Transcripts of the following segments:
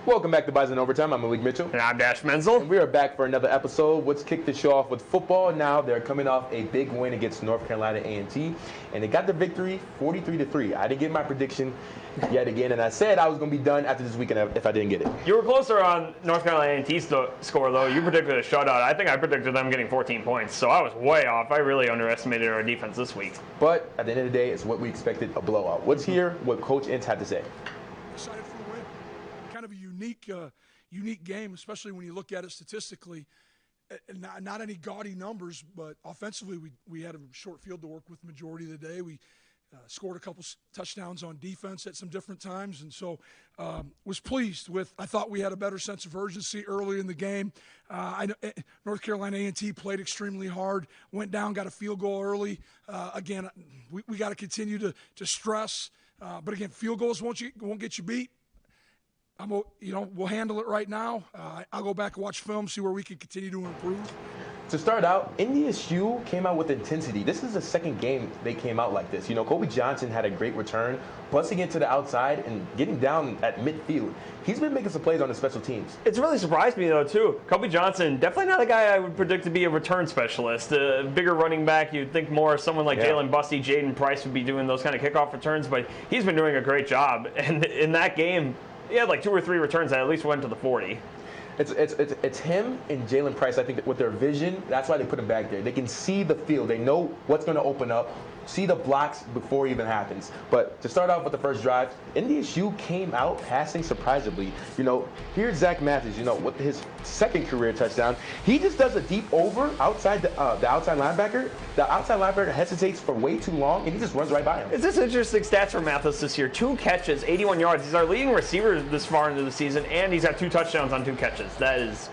Welcome back to Bison Overtime. I'm Malik Mitchell. And I'm Mentzel. And we are back for another episode. Let's kick the show off with football. Now they're coming off a big win against North Carolina A&T, and they got the victory 43-3. I didn't get my prediction yet again, and I said I was going to be done after this weekend if I didn't get it. You were closer on North Carolina A&T score, though. You predicted a shutout. I think I predicted them getting 14 points, so I was way off. I really underestimated our defense this week. But at the end of the day, it's what we expected, a blowout. Let's hear what Coach Ince had to say. Excited for the win. Kind of a unique game, especially when you look at it statistically. Not any gaudy numbers, but offensively we had a short field to work with the majority of the day. We scored a couple touchdowns on defense at some different times, and so was pleased with. I thought we had a better sense of urgency early in the game. North Carolina A&T played extremely hard, went down, got a field goal early. Again, we got to continue to stress, but again, field goals won't get you beat. We'll handle it right now. I'll go back and watch film, see where we can continue to improve. To start out, Ndsu came out with intensity. This is the second game they came out like this. Kobe Johnson had a great return, busting it to the outside and getting down at midfield. He's been making some plays on the special teams. It's really surprised me, though, too. Kobe Johnson, definitely not a guy I would predict to be a return specialist. A bigger running back, you'd think more someone like Jalen Busty, Jaden Price would be doing those kind of kickoff returns, but he's been doing a great job. And in that game, he had like 2 or 3 returns that at least went to the 40. It's him and Jalen Price. I think with their vision, that's why they put him back there. They can see the field. They know what's going to open up, see the blocks before it even happens. But to start off with the first drive, Ndsu came out passing surprisingly. Here's Zach Mathis, with his second career touchdown. He just does a deep over outside the outside linebacker. The outside linebacker hesitates for way too long, and he just runs right by him. It's just interesting stats for Mathis this year. 2 catches, 81 yards. He's our leading receiver this far into the season, and he's got 2 touchdowns on 2 catches. That is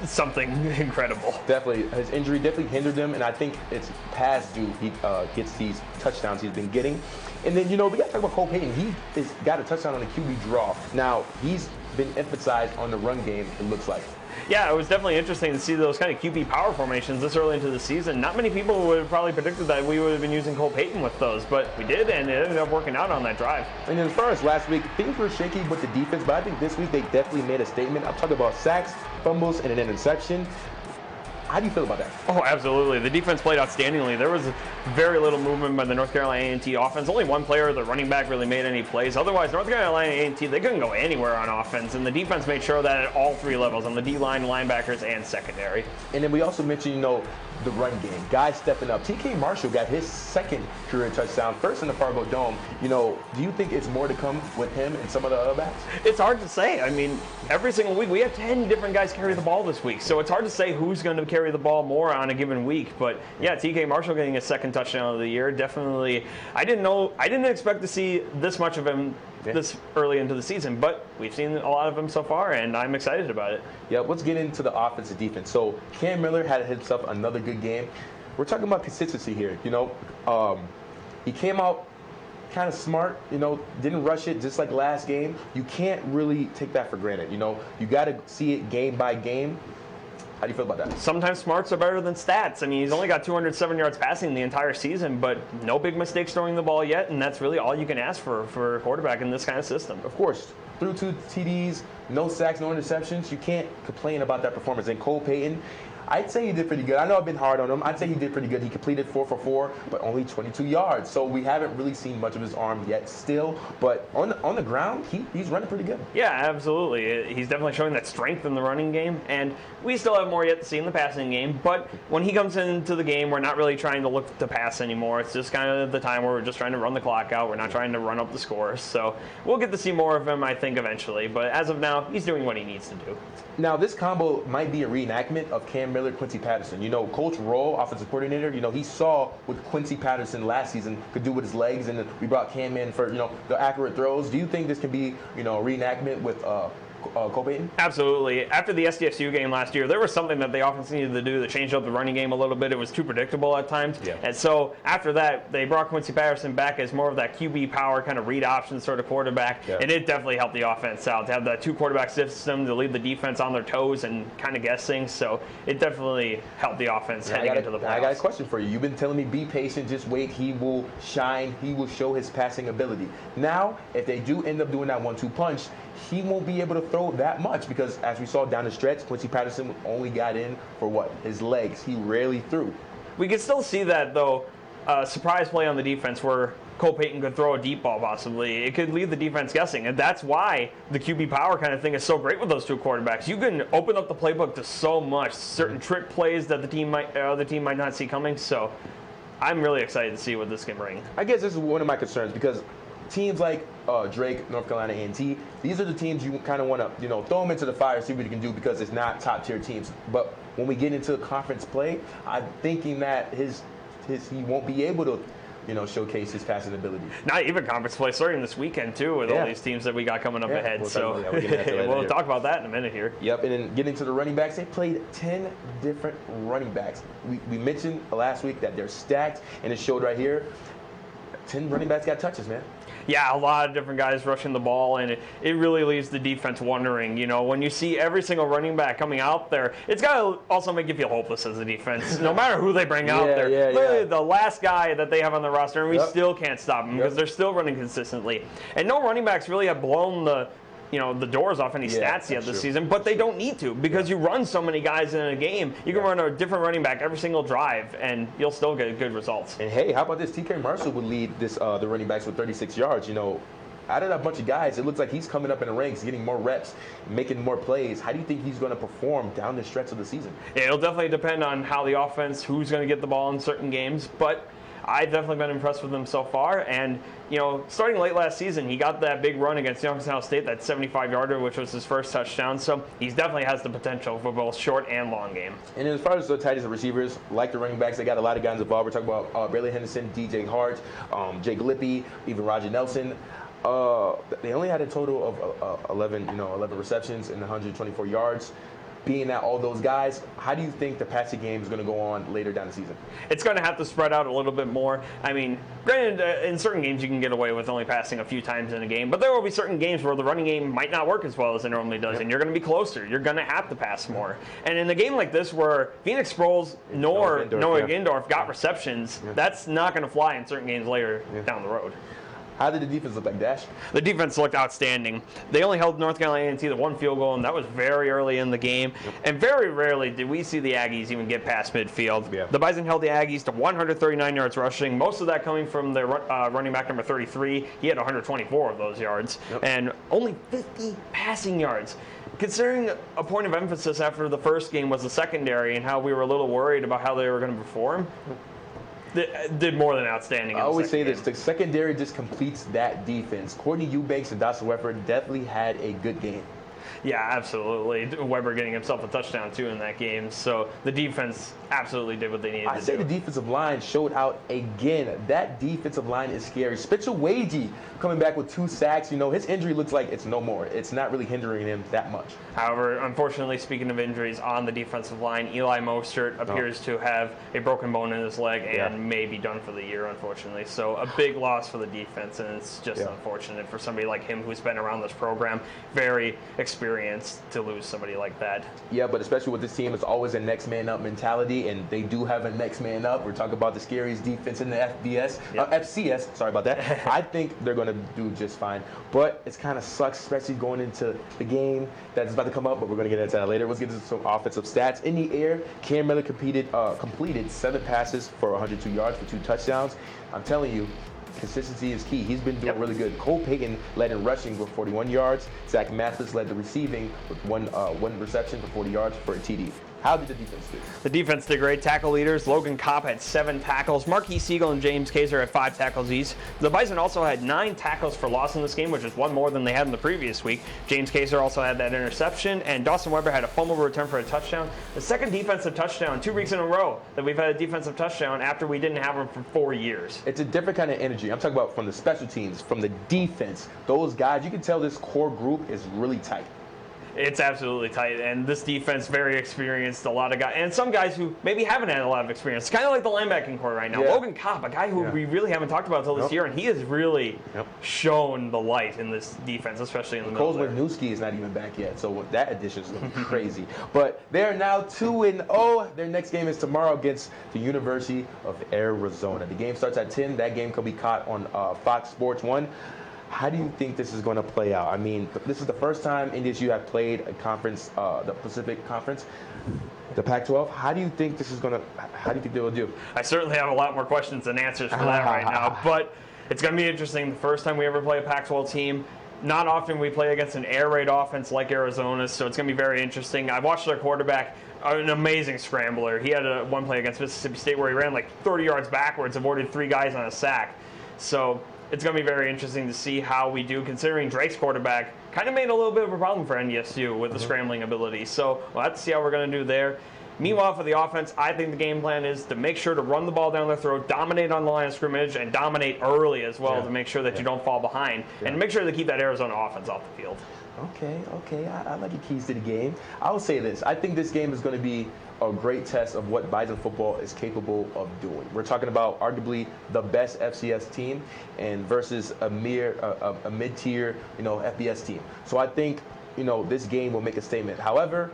something incredible. Definitely. His injury definitely hindered him, and I think it's past due he gets these touchdowns he's been getting. And then, we got to talk about Cole Payton. He has got a touchdown on the QB draw. Now, he's been emphasized on the run game, it looks like. Yeah, it was definitely interesting to see those kind of QB power formations this early into the season. Not many people would have probably predicted that we would have been using Cole Payton with those, but we did, and it ended up working out on that drive. And then as far as last week, things were shaky with the defense, but I think this week they definitely made a statement. I'm talking about sacks, fumbles, and an interception. How do you feel about that? Oh, absolutely. The defense played outstandingly. There was very little movement by the North Carolina A&T offense. Only one player, the running back, really made any plays. Otherwise, North Carolina A&T, they couldn't go anywhere on offense, and the defense made sure that at all 3 levels, on the D-line, linebackers, and secondary. And then we also mentioned, the run game. Guys stepping up. TK Marshall got his second career touchdown, first in the Fargo Dome. Do you think it's more to come with him and some of the other backs? It's hard to say. I mean, every single week, we have 10 different guys carry the ball this week, so it's hard to say who's going to carry the ball more on a given week. But yeah, TK Marshall getting his second touchdown of the year, definitely. I didn't expect to see this much of him this early into the season, but we've seen a lot of him so far, and I'm excited about it. Yeah, let's get into the offensive defense. So Cam Miller had himself another good game. We're talking about consistency here. He came out kind of smart, didn't rush it just like last game. You can't really take that for granted. You got to see it game by game. How do you feel about that? Sometimes smarts are better than stats. I mean, he's only got 207 yards passing the entire season, but no big mistakes throwing the ball yet, and that's really all you can ask for a quarterback in this kind of system. Of course. Threw 2 TDs, no sacks, no interceptions. You can't complain about that performance. And Cole Payton, I'd say he did pretty good. I know I've been hard on him. I'd say he did pretty good. He completed 4 for 4, but only 22 yards. So we haven't really seen much of his arm yet still. But on the ground, he's running pretty good. Yeah, absolutely. He's definitely showing that strength in the running game. And we still have more yet to see in the passing game. But when he comes into the game, we're not really trying to look to pass anymore. It's just kind of the time where we're just trying to run the clock out. We're not trying to run up the scores. So we'll get to see more of him, I think, eventually. But as of now, he's doing what he needs to do. Now, this combo might be a reenactment of Cam Miller, Quincy Patterson. Coach Roll, offensive coordinator, he saw what Quincy Patterson last season could do with his legs, and then we brought Cam in for, the accurate throws. Do you think this can be, a reenactment with Cole Payton? Absolutely. After the SDSU game last year, there was something that the offense needed to do to change up the running game a little bit. It was too predictable at times. Yeah. And so after that, they brought Quincy Patterson back as more of that QB power kind of read option sort of quarterback. Yeah. And it definitely helped the offense out to have that 2 quarterback system to lead the defense on their toes and kind of guessing. So it definitely helped the offense heading into the playoffs. I got a question for you. You've been telling me be patient, just wait. He will shine. He will show his passing ability. Now, if they do end up doing that 1-2 punch, he won't be able to throw that much because, as we saw down the stretch, Quincy Patterson only got in for what? His legs. He rarely threw. We can still see that, though, surprise play on the defense where Cole Payton could throw a deep ball possibly. It could leave the defense guessing, and that's why the QB power kind of thing is so great with those two quarterbacks. You can open up the playbook to so much, certain trick plays that the other team might not see coming, so I'm really excited to see what this can bring. I guess this is one of my concerns because teams like Drake, North Carolina A&T, these are the teams you kind of want to, throw them into the fire, see what you can do because it's not top-tier teams. But when we get into conference play, I'm thinking that he won't be able to, showcase his passing ability. Not even conference play, starting this weekend too, with all these teams that we got coming up ahead. We'll talk about that in a minute here. Yep, and then getting to the running backs, they played 10 different running backs. We mentioned last week that they're stacked, and it showed right here. 10 running backs got touches, man. Yeah, a lot of different guys rushing the ball, and it really leaves the defense wondering. When you see every single running back coming out there, it's got to also make you feel hopeless as a defense, no matter who they bring out there. Literally the last guy that they have on the roster, and we still can't stop them because they're still running consistently. And no running backs really have blown the doors off any stats yet this season, but they don't need to because you run so many guys in a game. You can run a different running back every single drive, and you'll still get good results. And hey, how about this? TK Marshall would lead the running backs with 36 yards. Out of that bunch of guys, it looks like he's coming up in the ranks, getting more reps, making more plays. How do you think he's going to perform down the stretch of the season? Yeah, it'll definitely depend on how the offense, who's going to get the ball in certain games, but I've definitely been impressed with him so far. And, starting late last season, he got that big run against Youngstown State, that 75-yarder, which was his first touchdown. So he definitely has the potential for both short and long game. And as far as the tight ends and receivers, like the running backs, they got a lot of guys involved. We're talking about Braylon Henderson, DJ Hart, Jake Lippy, even Roger Nelson. They only had a total of 11 receptions and 124 yards. Being at all those guys, how do you think the passing game is going to go on later down the season? It's going to have to spread out a little bit more. I mean, granted, in certain games you can get away with only passing a few times in a game, but there will be certain games where the running game might not work as well as it normally does, and you're going to be closer. You're going to have to pass more. And in a game like this where Phoenix Sproles nor Noah Gindorf got receptions, that's not going to fly in certain games later down the road. How did the defense look like, Dash? The defense looked outstanding. They only held North Carolina A&T to one field goal, and that was very early in the game. And very rarely did we see the Aggies even get past midfield. The Bison held the Aggies to 139 yards rushing, most of that coming from their running back number 33. He had 124 of those yards, and only 50 passing yards. Considering a point of emphasis after the first game was the secondary and how we were a little worried about how they were going to perform, did more than outstanding. I always say this: the secondary just completes that defense. Courtney Eubanks and Dawson Weber definitely had a good game. Yeah, absolutely. Weber getting himself a touchdown, too, in that game. So the defense absolutely did what they needed to do. I say the defensive line showed out again. That defensive line is scary. Spencer Wagee coming back with 2 sacks. His injury looks like it's no more. It's not really hindering him that much. However, unfortunately, speaking of injuries on the defensive line, Eli Mostert appears to have a broken bone in his leg and may be done for the year, unfortunately. So a big loss for the defense, and it's just unfortunate for somebody like him who's been around this program, very experienced, to lose somebody like that. Yeah, but especially with this team, it's always a next man up mentality, and they do have a next man up. We're talking about the scariest defense in the FCS. Sorry about that. I think they're going to do just fine, but it kind of sucks, especially going into the game that's about to come up. But we're going to get into that later. Let's get into some offensive stats. In the air, Cam Miller completed 7 passes for 102 yards for 2 touchdowns. I'm telling you, consistency is key. He's been doing really good. Cole Payton led in rushing with 41 yards. Zach Mathis led the receiving with one reception for 40 yards for a TD. How did the defense do? The defense did great. Tackle leaders, Logan Kopp had 7 tackles. Marquis Siegel and James Kaiser had 5 tackles each. The Bison also had 9 tackles for loss in this game, which is 1 more than they had in the previous week. James Kaiser also had that interception, and Dawson Weber had a fumble return for a touchdown. The second defensive touchdown, 2 weeks in a row, that we've had a defensive touchdown after we didn't have them for 4 years. It's a different kind of energy. I'm talking about from the special teams, from the defense. Those guys, you can tell this core group is really tight. It's absolutely tight, and this defense very experienced. A lot of guys, and some guys who maybe haven't had a lot of experience. It's kind of like the linebacking core right now. Logan Kopp, a guy who we really haven't talked about until this year, and he has really shown the light in this defense, especially in the middle. Kozlowski is not even back yet, so that addition is going to be crazy. But they're now 2-0. Their next game is tomorrow against the University of Arizona. The game starts at 10. That game can be caught on Fox Sports 1. How do you think this is going to play out? I mean, this is the first time NDSU have played a conference, the Pacific Conference, the Pac-12. How do you think this is going to? How do you think they will do? I certainly have a lot more questions than answers for that right now, but it's going to be interesting. The first time we ever play a Pac-12 team. Not often we play against an air raid offense like Arizona, so it's going to be very interesting. I watched their quarterback, an amazing scrambler. He had one play against Mississippi State where he ran like 30 yards backwards, avoided 3 guys on a sack. So it's going to be very interesting to see how we do, considering Drake's quarterback kind of made a little bit of a problem for NDSU with the scrambling ability. So we'll have to see how we're going to do there. Meanwhile, for the offense, I think the game plan is to make sure to run the ball down their throat, dominate on the line of scrimmage, and dominate early as well to make sure that you don't fall behind, and make sure to keep that Arizona offense off the field. Okay. I like your keys to the game. I will say this. I think this game is going to be a great test of what Bison football is capable of doing. We're talking about arguably the best FCS team and versus a mid-tier, FBS team. So I think, this game will make a statement. However,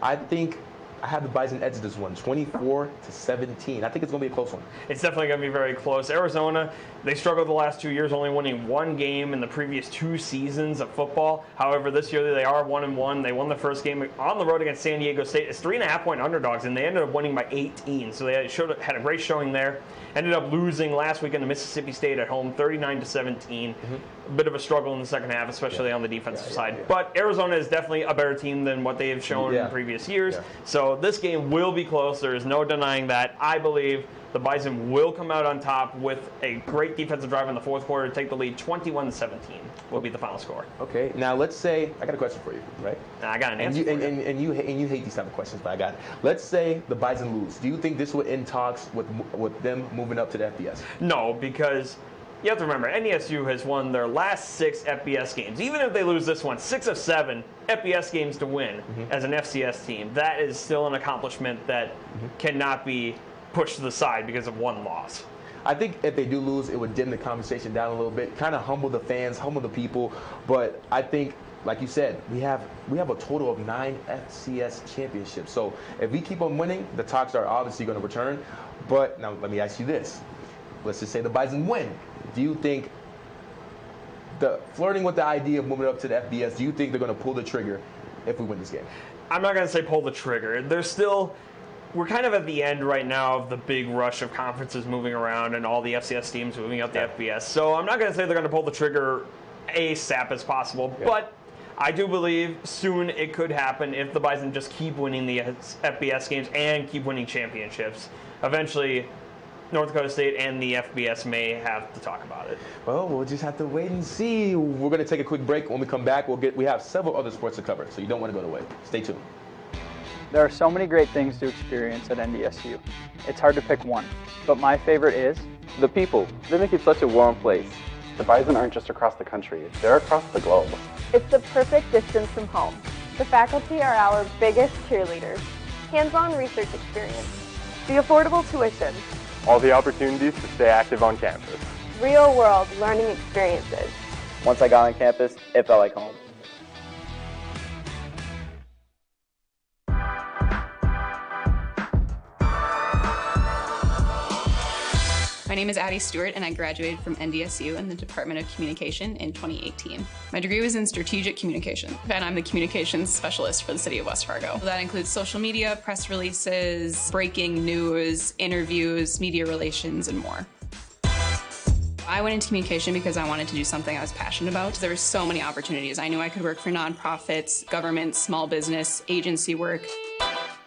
I think I have the Bison edge this one, 24-17. I think it's going to be a close one. It's definitely going to be very close. Arizona, they struggled the last 2 years, only winning 1 game in the previous 2 seasons of football. However, this year they are 1-1. They won the first game on the road against San Diego State. It's 3.5-point underdogs, and they ended up winning by 18. So they had a great showing there. Ended up losing last weekend to Mississippi State at home, 39-17. A bit of a struggle in the second half, especially on the defensive side. But Arizona is definitely a better team than what they have shown in previous years. So this game will be close. There is no denying that. I believe the Bison will come out on top with a great defensive drive in the fourth quarter to take the lead. 21-17 will be the final score. Okay. Now let's say I got a question for you, right? I got an answer. And you hate these type of questions, but I got it. Let's say the Bison lose. Do you think this would end talks with them moving up to the FBS? No, because you have to remember, NDSU has won their last 6 FBS games. Even if they lose this one, 6 of 7 FBS games to win as an FCS team. That is still an accomplishment that cannot be pushed to the side because of 1 loss. I think if they do lose, it would dim the conversation down a little bit, kind of humble the fans, humble the people. But I think, like you said, we have a total of 9 FCS championships. So if we keep on winning, the talks are obviously going to return. But now let me ask you this. Let's just say the Bison win. Do you think flirting with the idea of moving up to the FBS, do you think they're going to pull the trigger if we win this game? I'm not going to say pull the trigger. We're kind of at the end right now of the big rush of conferences moving around and all the FCS teams moving up to FBS. So I'm not going to say they're going to pull the trigger ASAP as possible, but I do believe soon it could happen if the Bison just keep winning the FBS games and keep winning championships. Eventually, North Dakota State and the FBS may have to talk about it. Well, we'll just have to wait and see. We're going to take a quick break. When we come back, we have several other sports to cover, so you don't want to go away. Stay tuned. There are so many great things to experience at NDSU. It's hard to pick one, but my favorite is the people. They make it such a warm place. The Bison aren't just across the country, they're across the globe. It's the perfect distance from home. The faculty are our biggest cheerleaders. Hands-on research experience. The affordable tuition. All the opportunities to stay active on campus. Real-world learning experiences. once I got on campus, it felt like home. My name is Addie Stewart, and I graduated from NDSU in the Department of Communication in 2018. My degree was in strategic communication, and I'm the communications specialist for the city of West Fargo. That includes social media, press releases, breaking news, interviews, media relations, and more. I went into communication because I wanted to do something I was passionate about. There were so many opportunities. I knew I could work for nonprofits, government, small business, agency work.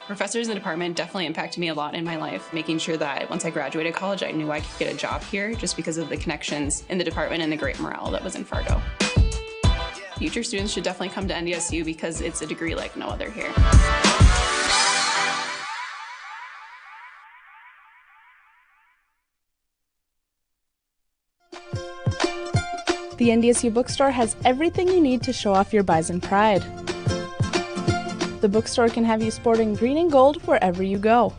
Professors in the department definitely impacted me a lot in my life, making sure that once I graduated college, I knew I could get a job here just because of the connections in the department and the great morale that was in Fargo. Future students should definitely come to NDSU because it's a degree like no other here. The Ndsu Bookstore has everything you need to show off your Bison pride. The bookstore can have you sporting green and gold wherever you go.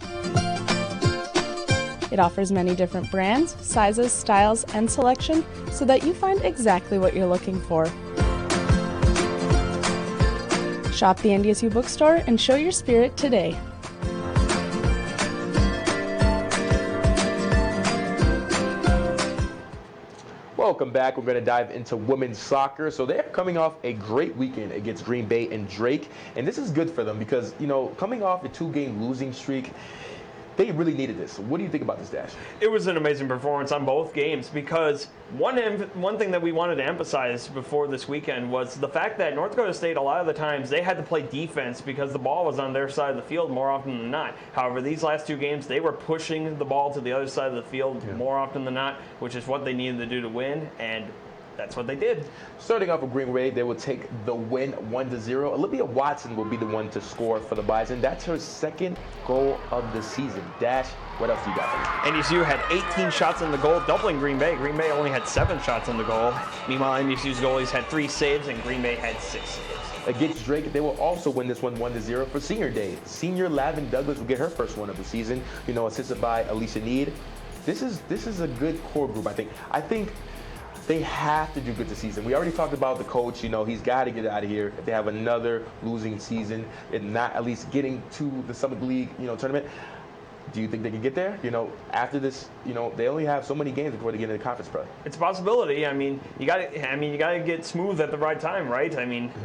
It offers many different brands, sizes, styles, and selection so that you find exactly what you're looking for. Shop the Ndsu Bookstore and show your spirit today. Welcome back. We're going to dive into women's soccer. So they're coming off a great weekend against Green Bay and Drake. And this is good for them because, coming off a 2-game losing streak, they really needed this. What do you think about this, Dash? It was an amazing performance on both games because one thing that we wanted to emphasize before this weekend was the fact that North Dakota State, a lot of the times, they had to play defense because the ball was on their side of the field more often than not. However, these last 2 games, they were pushing the ball to the other side of the field more often than not, which is what they needed to do to win, and that's what they did. Starting off with Green Bay, they will take the win 1-0. Olivia Watson will be the one to score for the Bison. That's her 2nd goal of the season. Dash, what else do you got for me? NDSU had 18 shots on the goal, doubling Green Bay. Green Bay only had 7 shots on the goal. Meanwhile, NDSU's goalies had 3 saves, and Green Bay had 6 saves. Against Drake, they will also win this one 1-0 for Senior Day. Senior Lavin Douglas will get her first one of the season, assisted by Alicia Need. This is a good core group, I think. I think they have to do good this season. We already talked about the coach. He's got to get out of here if they have another losing season and not at least getting to the Summit League, tournament. Do you think they can get there? After this, they only have so many games before they get into the conference play. It's a possibility. You got to get smooth at the right time, right?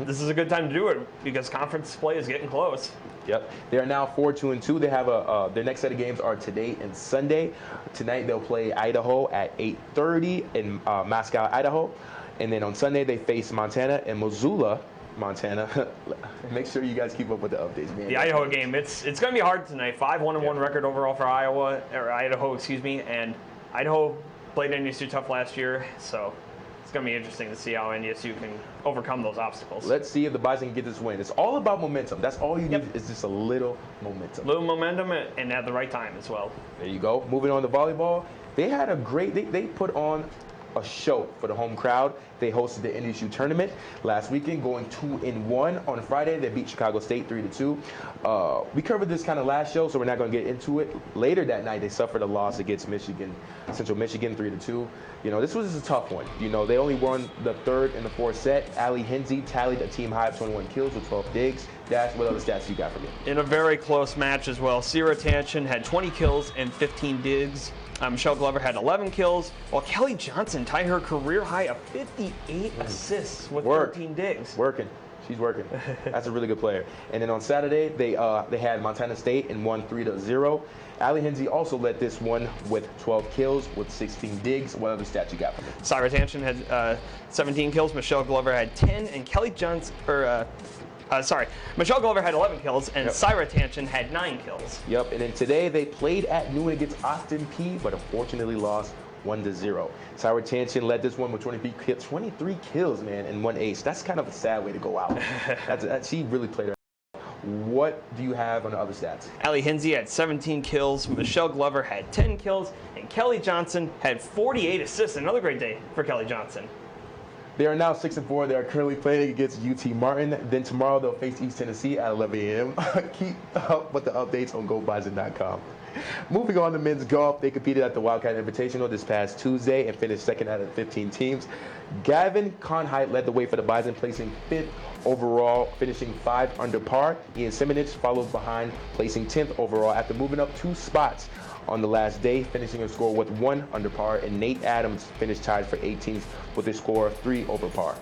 This is a good time to do it because conference play is getting close. Yep. They are now 4-2-2. They have their next set of games are today and Sunday. Tonight they'll play Idaho at 8:30 in Moscow, Idaho, and then on Sunday they face Montana and Missoula, Montana. Make sure you guys keep up with the updates, man. The Idaho game, it's going to be hard tonight. 5-1-1 record overall for Idaho, and Idaho played NDSU tough last year, so it's going to be interesting to see how NDSU can overcome those obstacles. Let's see if the Bison can get this win. It's all about momentum. That's all you need is just a little momentum. Little momentum and at the right time as well. There you go. Moving on to volleyball. They had a great, they put on a show for the home crowd. They hosted the NDSU tournament last weekend, going 2-1 on Friday. They beat Chicago State 3-2. We covered this kind of last show, so we're not going to get into it. Later that night, they suffered a loss against Central Michigan 3-2. This was a tough one. They only won the 3rd and the 4th set. Allie Hinsey tallied a team high of 21 kills with 12 digs. Dash, what other stats you got for me? In a very close match as well, Sierra Tanchin had 20 kills and 15 digs. Michelle Glover had 11 kills, while Kelly Johnson tied her career high of 58 assists with 13 digs. She's working. That's a really good player. And then on Saturday, they had Montana State and won 3-0. Allie Hinsey also led this one with 12 kills with 16 digs. What other stats you got for me? Sierra Tanchin had 17 kills, Michelle Glover had 10, and Kelly Johnson, Michelle Glover had 11 kills, and Sierra Tanchin had 9 kills. Yep, and then today they played at noon against Austin P, but unfortunately lost 1-0. Sierra Tanchin led this one with 23 kills, man, and 1 ace. That's kind of a sad way to go out. She really played her. What do you have on the other stats? Allie Hinsey had 17 kills, Michelle Glover had 10 kills, and Kelly Johnson had 48 assists. Another great day for Kelly Johnson. They are now 6-4. They are currently playing against UT Martin. Then tomorrow they'll face East Tennessee at 11 a.m. Keep up with the updates on GoBison.com. Moving on to men's golf, they competed at the Wildcat Invitational this past Tuesday and finished 2nd out of 15 teams. Gavin Conheit led the way for the Bison, placing 5th overall, finishing 5 under par. Ian Simonich followed behind, placing 10th overall after moving up 2 spots on the last day, finishing a score with 1 under par, and Nate Adams finished tied for 18th with a score of 3 over par.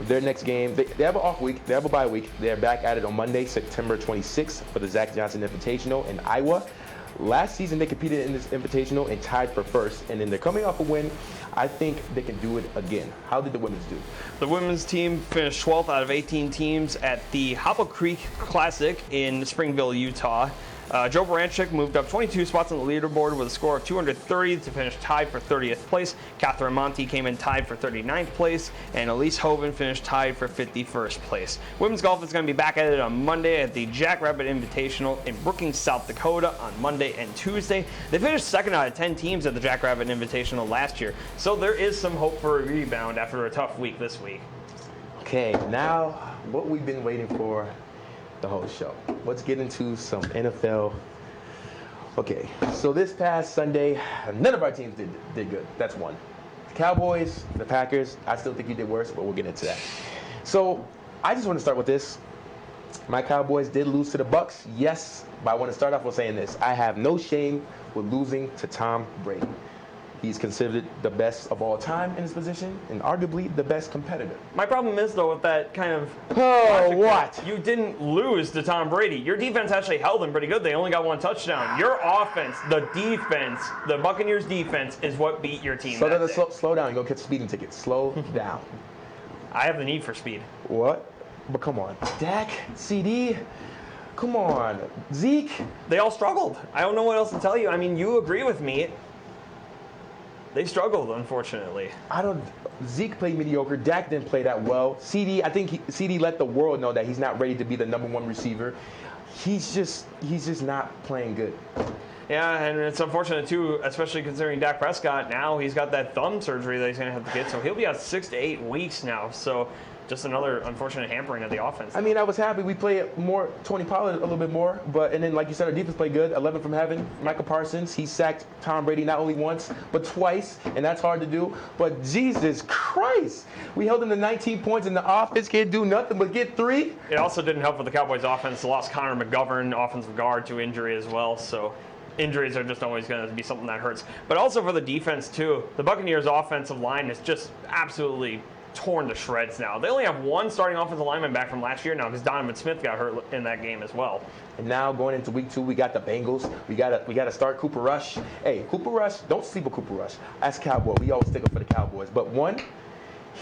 Their next game, they have an off week, they have a bye week. They're back at it on Monday, September 26th for the Zach Johnson Invitational in Iowa. Last season, they competed in this Invitational and tied for 1st, and then they're coming off a win. I think they can do it again. How did the women's do? The women's team finished 12th out of 18 teams at the Hopple Creek Classic in Springville, Utah. Joe Baranchik moved up 22 spots on the leaderboard with a score of 230 to finish tied for 30th place. Catherine Monti came in tied for 39th place, and Elise Hoven finished tied for 51st place. Women's golf is going to be back at it on Monday at the Jackrabbit Invitational in Brookings, South Dakota on Monday and Tuesday. They finished 2nd out of 10 teams at the Jackrabbit Invitational last year, so there is some hope for a rebound after a tough week this week. Okay, now what we've been waiting for the whole show. Let's get into some NFL. Okay, so this past Sunday, none of our teams did good. That's one. The Cowboys, the Packers, I still think you did worse, but we'll get into that. So I just want to start with this. My Cowboys did lose to the Bucks, yes, but I want to start off with saying this. I have no shame with losing to Tom Brady. He's considered the best of all time in his position and arguably the best competitor. My problem is, though, with that kind of Oh, what? You didn't lose to Tom Brady. Your defense actually held him pretty good. They only got 1 touchdown. Your offense, the defense, the Buccaneers' defense is what beat your team. Slow down. You're going to get a speeding ticket. Slow down. I have the need for speed. What? But come on. Dak, CD, come on. Zeke. They all struggled. I don't know what else to tell you. I mean, you agree with me. They struggled, unfortunately. Zeke played mediocre. Dak didn't play that well. CD, I think CD let the world know that he's not ready to be the #1 receiver. He's just not playing good. Yeah, and it's unfortunate too, especially considering Dak Prescott. Now he's got that thumb surgery that he's going to have to get, so he'll be out 6 to 8 weeks now. So just another unfortunate hampering of the offense. I mean, I was happy we played more Tony Pollard a little bit more, and then like you said, our defense played good. 11 from heaven. Michael Parsons, he sacked Tom Brady not only once but twice, and that's hard to do. But Jesus Christ, we held him to 19 points, and the offense can't do nothing but get 3. It also didn't help with the Cowboys' offense. They lost Connor McGovern, offensive guard, to injury as well. So injuries are just always going to be something that hurts. But also for the defense too, the Buccaneers' offensive line is just absolutely torn to shreds now. They only have 1 starting offensive lineman back from last year now because Donovan Smith got hurt in that game as well. And now going into week 2, we got the Bengals. We gotta start Cooper Rush. Hey, Cooper Rush, don't sleep with Cooper Rush. As Cowboy, we always stick up for the Cowboys. But one,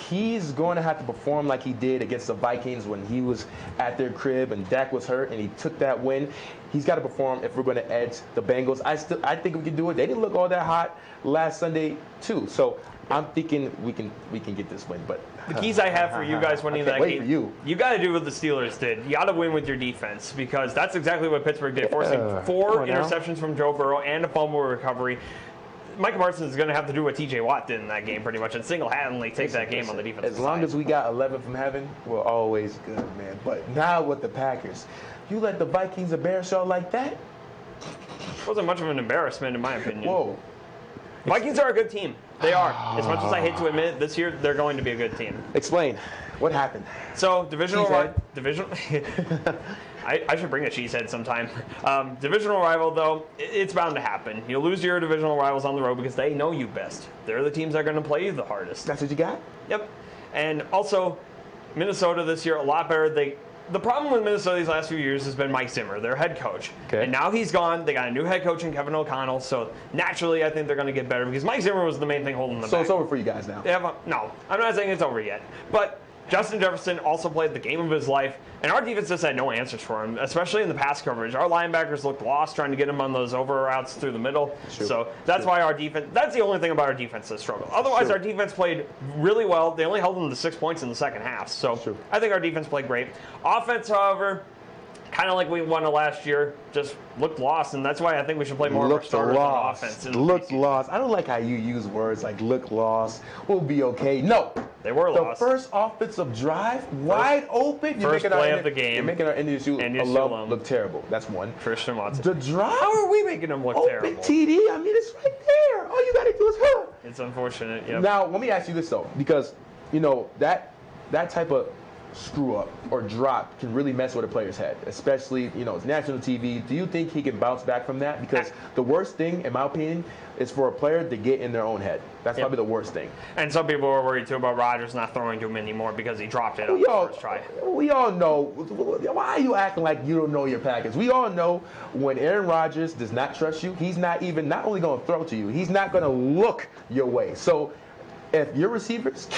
he's going to have to perform like he did against the Vikings when he was at their crib and Dak was hurt and he took that win. He's got to perform if we're going to edge the Bengals. I think we can do it. They didn't look all that hot last Sunday too. So I'm thinking we can get this win. But the keys I have for you guys winning that game, for you got to do what the Steelers did. You got to win with your defense because that's exactly what Pittsburgh did, forcing 4 interceptions from Joe Burrow and a fumble recovery. Michael Parsons is going to have to do what T.J. Watt did in that game pretty much and single-handedly take that game on the defensive side. As long as we got 11 from heaven, we're always good, man. But now with the Packers, you let the Vikings embarrass y'all like that? It wasn't much of an embarrassment in my opinion. Whoa. Vikings are a good team. They are. As much as I hate to admit it, this year they're going to be a good team. Explain. What happened? So, divisional. I should bring a cheesehead sometime. Divisional rival, though, it's bound to happen. You'll lose to your divisional rivals on the road because they know you best. They're the teams that are going to play you the hardest. That's what you got? Yep. And also, Minnesota this year, a lot better. The problem with Minnesota these last few years has been Mike Zimmer, their head coach. Okay. And now he's gone. They got a new head coach in Kevin O'Connell. So naturally, I think they're going to get better because Mike Zimmer was the main thing holding them back. So it's over for you guys now? No, I'm not saying it's over yet. But Justin Jefferson also played the game of his life, and our defense just had no answers for him, especially in the pass coverage. Our linebackers looked lost trying to get him on those over routes through the middle. So that's why our defense, that's the only thing about our defense that struggled. Otherwise, our defense played really well. They only held them to 6 points in the second half. So I think our defense played great. Offense, however, kind of like we won last year, just looked lost, and that's why I think we should play more of our starters on offense. Looked lost. I don't like how you use words like look lost. We'll be okay. No. They were lost. The first offensive drive, wide open. First play of the game. You're making our Ndsu alum look terrible. That's one. Christian Watson. The drive? How are we making them look terrible? Open TD. I mean, it's right there. All you got to do is huh. It's unfortunate, yep. Now, let me ask you this, though, because, you know, that type of screw up or drop can really mess with a player's head, especially, you know, it's national TV. Do you think he can bounce back from that? Because the worst thing, in my opinion, is for a player to get in their own head. That's probably the worst thing. And some people are worried too about Rodgers not throwing to him anymore because he dropped it on the first try. We all know. Why are you acting like you don't know your package? We all know when Aaron Rodgers does not trust you, he's not only going to throw to you, he's not going to look your way. So if your receivers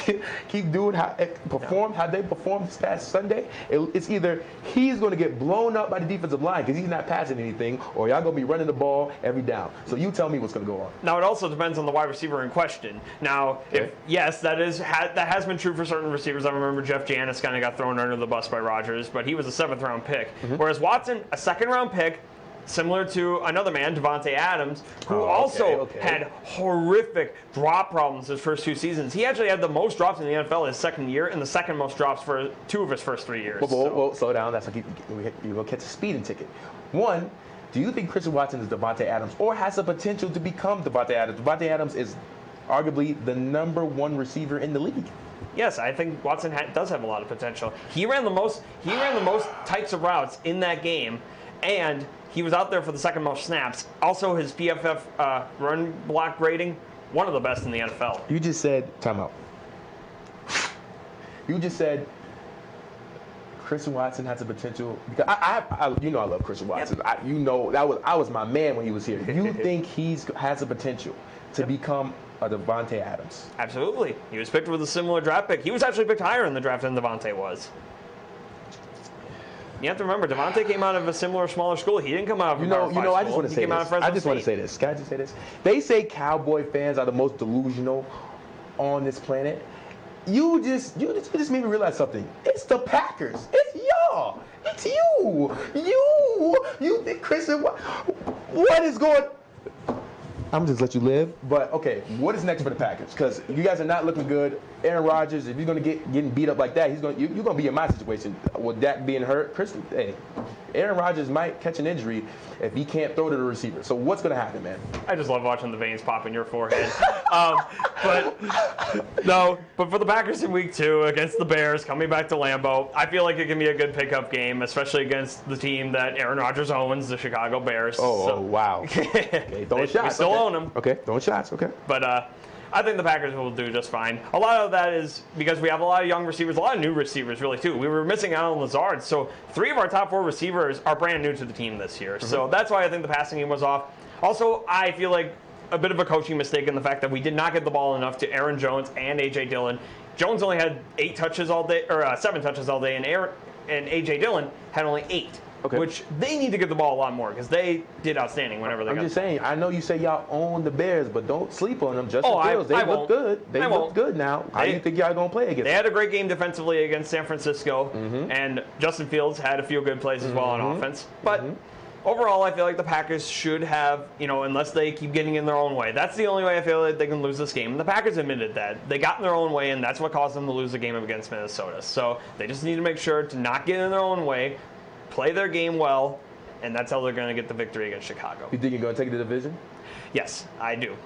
keep doing how they performed this past Sunday, it's either he's going to get blown up by the defensive line because he's not passing anything, or y'all going to be running the ball every down. So you tell me what's going to go on. Now, it also depends on the wide receiver in question. Now, yes, that has been true for certain receivers. I remember Jeff Janis kind of got thrown under the bus by Rodgers, but he was a 7th-round pick. Whereas Watson, a 2nd-round pick, similar to another man, Devontae Adams, who also had horrific drop problems his first 2 seasons. He actually had the most drops in the NFL his second year and the second most drops for 2 of his first 3 years. Well, slow down. That's like you're going to catch a speeding ticket. One, do you think Christian Watson is Devontae Adams or has the potential to become Devontae Adams? Devontae Adams is arguably the #1 receiver in the league. Yes, I think Watson does have a lot of potential. He ran the most types of routes in that game, and he was out there for the 2nd most snaps. Also, his PFF run block rating one of the best in the NFL. You just said timeout. You just said Christian Watson has the potential. Because I you know I love Christian Watson. Yep. You know I was my man when he was here. You think has the potential to become a Devontae Adams? Absolutely. He was picked with a similar draft pick. He was actually picked higher in the draft than Devontae was. You have to remember, Devontae came out of a similar, smaller school. He didn't come out of a Power 5 school. I just want to say this. I just want to say this. Can I just say this? They say Cowboy fans are the most delusional on this planet. You just made me realize something. It's the Packers. It's y'all. It's you. You think Christian? What is going? I'm just let you live. But okay, what is next for the Packers? Because you guys are not looking good. Aaron Rodgers, if you're gonna getting beat up like that, you're gonna be in my situation with Dak being hurt. Christian, hey, Aaron Rodgers might catch an injury if he can't throw to the receiver. So what's gonna happen, man? I just love watching the veins pop in your forehead. But for the Packers in week 2 against the Bears, coming back to Lambeau, I feel like it can be a good pickup game, especially against the team that Aaron Rodgers owns, the Chicago Bears. Oh, wow. Okay, throwing shots. We still own them. Okay, throwing shots. Okay. But I think the Packers will do just fine. A lot of that is because we have a lot of young receivers, a lot of new receivers, really, too. We were missing out on Lazard, so 3 of our top 4 receivers are brand new to the team this year. Mm-hmm. So that's why I think the passing game was off. Also, I feel like a bit of a coaching mistake in the fact that we did not get the ball enough to Aaron Jones and A.J. Dillon. Jones only had 7 touches all day, and A.J. Dillon had only 8. Okay. Which they need to get the ball a lot more because they did outstanding whenever they got. I'm just saying, I know you say y'all own the Bears, but don't sleep on them. Justin Fields, they look good. They look good now. How do you think y'all going to play against them? They had a great game defensively against San Francisco, and Justin Fields had a few good plays as well on offense. But overall, I feel like the Packers should have, unless they keep getting in their own way. That's the only way I feel like they can lose this game. And the Packers admitted that. They got in their own way, and that's what caused them to lose the game against Minnesota. So they just need to make sure to not get in their own way, play their game well, and that's how they're going to get the victory against Chicago. You think you're going to take the division? Yes, I do.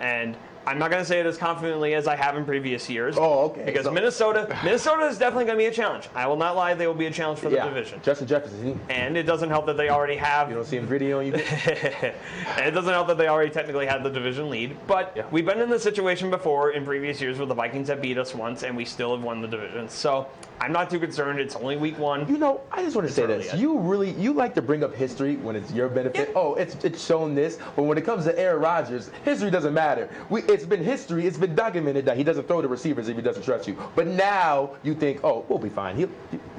And I'm not going to say it as confidently as I have in previous years. Oh, okay. Because Minnesota is definitely going to be a challenge. I will not lie, they will be a challenge for the division. Justin Jefferson. And it doesn't help that they already have. You don't see him gritty on you? And it doesn't help that they already technically had the division lead. But we've been in this situation before in previous years where the Vikings have beat us once and we still have won the division. So I'm not too concerned. It's only week 1. I just want to say this. You like to bring up history when it's your benefit. Yeah. Oh, it's shown this. But when it comes to Aaron Rodgers, history doesn't matter. It's been history. It's been documented that he doesn't throw to receivers if he doesn't trust you. But now you think, oh, we'll be fine.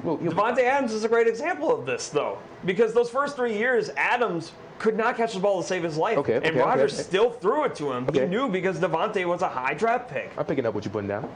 Devontae Adams is a great example of this, though. Because those first 3 years, Adams could not catch the ball to save his life. And Rodgers still threw it to him. He knew because Devontae was a high draft pick. I'm picking up what you're putting down.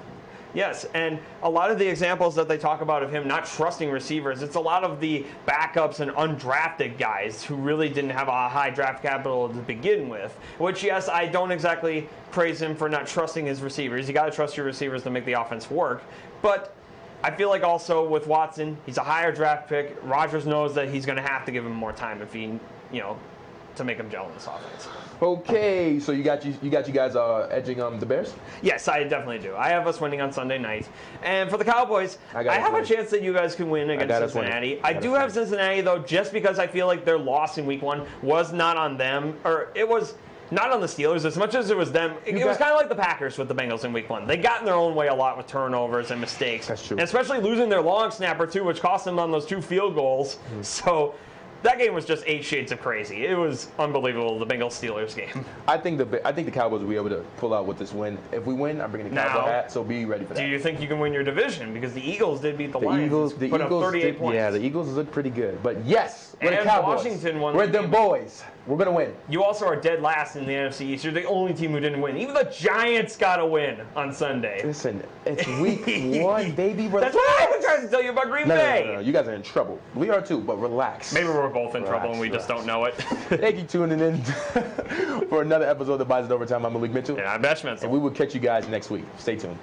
Yes, and a lot of the examples that they talk about of him not trusting receivers, it's a lot of the backups and undrafted guys who really didn't have a high draft capital to begin with, which, yes, I don't exactly praise him for not trusting his receivers. You got to trust your receivers to make the offense work. But I feel like also with Watson, he's a higher draft pick. Rodgers knows that he's going to have to give him more time if he, to make him gel in this offense. Okay, so you got you guys edging the Bears? Yes, I definitely do. I have us winning on Sunday night. And for the Cowboys, I have a chance that you guys can win against Cincinnati. I do have Cincinnati, though, just because I feel like their loss in week 1 was not on them, or it was not on the Steelers as much as it was them. It was kind of like the Packers with the Bengals in week 1. They got in their own way a lot with turnovers and mistakes. That's true. And especially losing their long snapper, too, which cost them on those 2 field goals. So that game was just 8 shades of crazy. It was unbelievable, the Bengals-Steelers game. I think the Cowboys will be able to pull out with this win. If we win, I'm bringing the Cowboy hat, so be ready for that. Do you think you can win your division? Because the Eagles did beat the Lions. The Eagles up 38 points. Yeah, the Eagles look pretty good. But yes, we're and the Cowboys. Washington won. We're them boys. We're going to win. You also are dead last in the NFC East. You're the only team who didn't win. Even the Giants got a win on Sunday. Listen, it's week 1, baby. That's what I've been trying to tell you about Green Bay. No. You guys are in trouble. We are too, but relax. Maybe we're both in trouble and we just don't know it. Thank you for tuning in for another episode of the Bison Overtime. I'm Malik Mentzel. And I'm Mentzel. And we will catch you guys next week. Stay tuned.